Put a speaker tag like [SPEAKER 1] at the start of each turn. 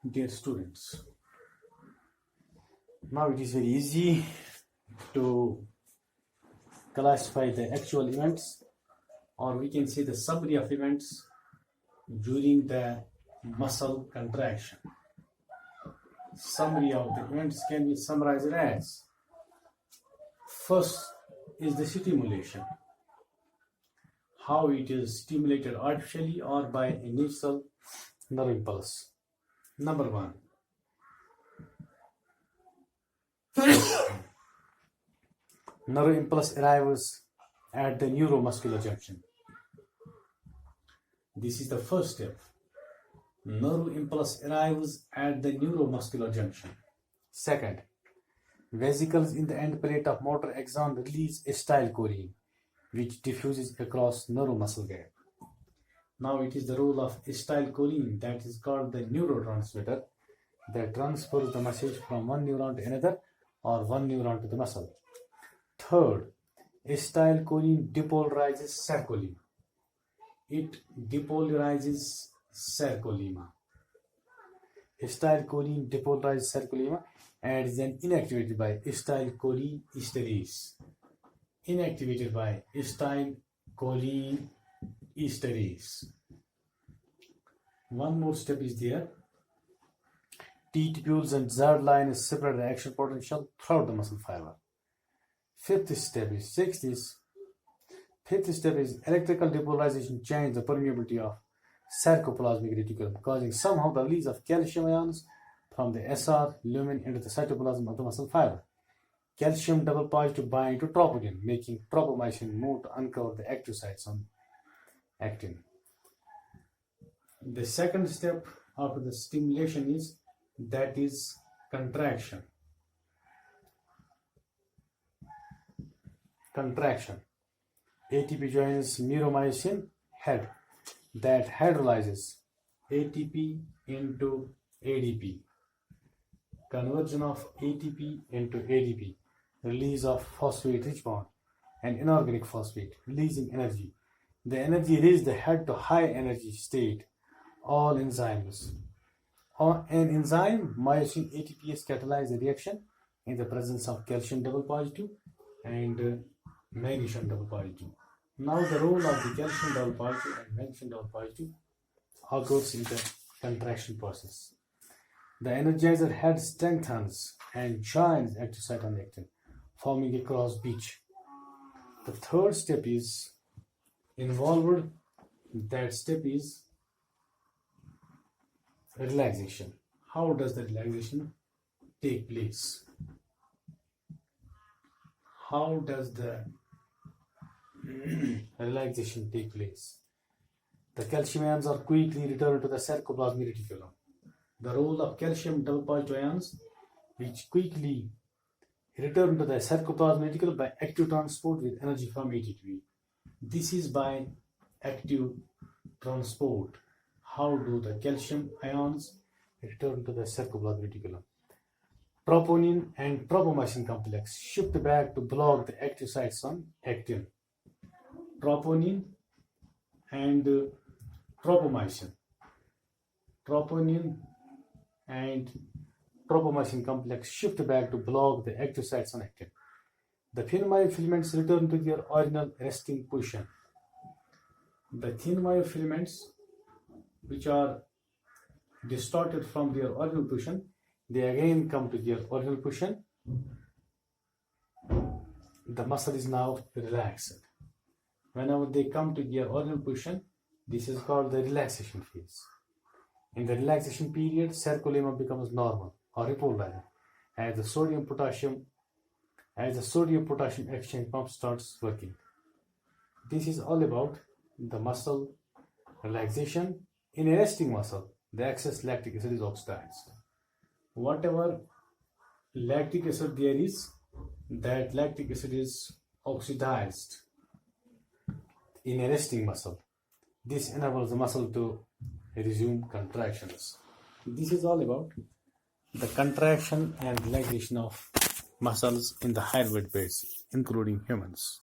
[SPEAKER 1] Dear students, now it is very easy to classify the actual events, or we can say the summary of events during the muscle contraction. Summary of the events can be summarized as: first is the stimulation, how it is stimulated artificially or by a natural nerve impulse. Number one, nerve impulse arrives at the neuromuscular junction. This is the first step. Nerve impulse arrives at the neuromuscular junction. Second, vesicles in the end plate of motor axon release acetylcholine, which diffuses across neuromuscle gap. Now it is the role of acetylcholine, that is called the neurotransmitter, that transfers the message from one neuron to another or one neuron to the muscle. Third, acetylcholine depolarizes sarcolemma. It depolarizes sarcolemma. Acetylcholine depolarizes sarcolemma and is then inactivated by acetylcholine esterase. Inactivated by acetylcholine esterase. One more step is there. T-tubules and Z line is separate the action potential throughout the muscle fiber. Fifth step is electrical depolarization change the permeability of sarcoplasmic reticulum, causing somehow the release of calcium ions from the SR lumen into the cytoplasm of the muscle fiber. Calcium double positive bind to troponin, making tropomyosin move to uncover the active sites on actin. The second step after the stimulation is contraction. Contraction. ATP joins myromyosin head that hydrolyzes ATP into ADP. Conversion of ATP into ADP. Release of phosphate rich bond and inorganic phosphate, releasing energy. The energy raises the head to high energy state. All enzymes. An enzyme, myosin ATPase, catalyze the reaction in the presence of calcium double positive and magnesium double positive. Now the role of the calcium double positive and magnesium double positive occurs in the contraction process. The energizer head strengthens and joins active site on the actin, forming a cross beach. The third step is involved. That step is relaxation. How does the relaxation take place? How does the relaxation take place? The calcium ions are quickly returned to the sarcoplasmic reticulum. The role of calcium double positive ions, which quickly return to the sarcoplasmic reticulum by active transport with energy from ATP. This is by active transport. How do the calcium ions return to the sarcoplasmic reticulum? Troponin and tropomyosin complex shift back to block the active sites on actin. Troponin and tropomyosin. Troponin and tropomyosin complex shift back to block the active sites on actin. The thin myofilaments return to their original resting position. The thin myofilaments, which are distorted from their original position, they again come to their original position. The muscle is now relaxed. Whenever they come to their original position, this is called the relaxation phase. In the relaxation period, sarcolemma becomes normal or repolarized as the sodium potassium exchange pump starts working. This is all about the muscle relaxation. In a resting muscle, the excess lactic acid is oxidized. Whatever lactic acid there is, that lactic acid is oxidized in a resting muscle. This enables the muscle to resume contractions. This is all about the contraction and relaxation of muscles in the higher vertebrates, including humans.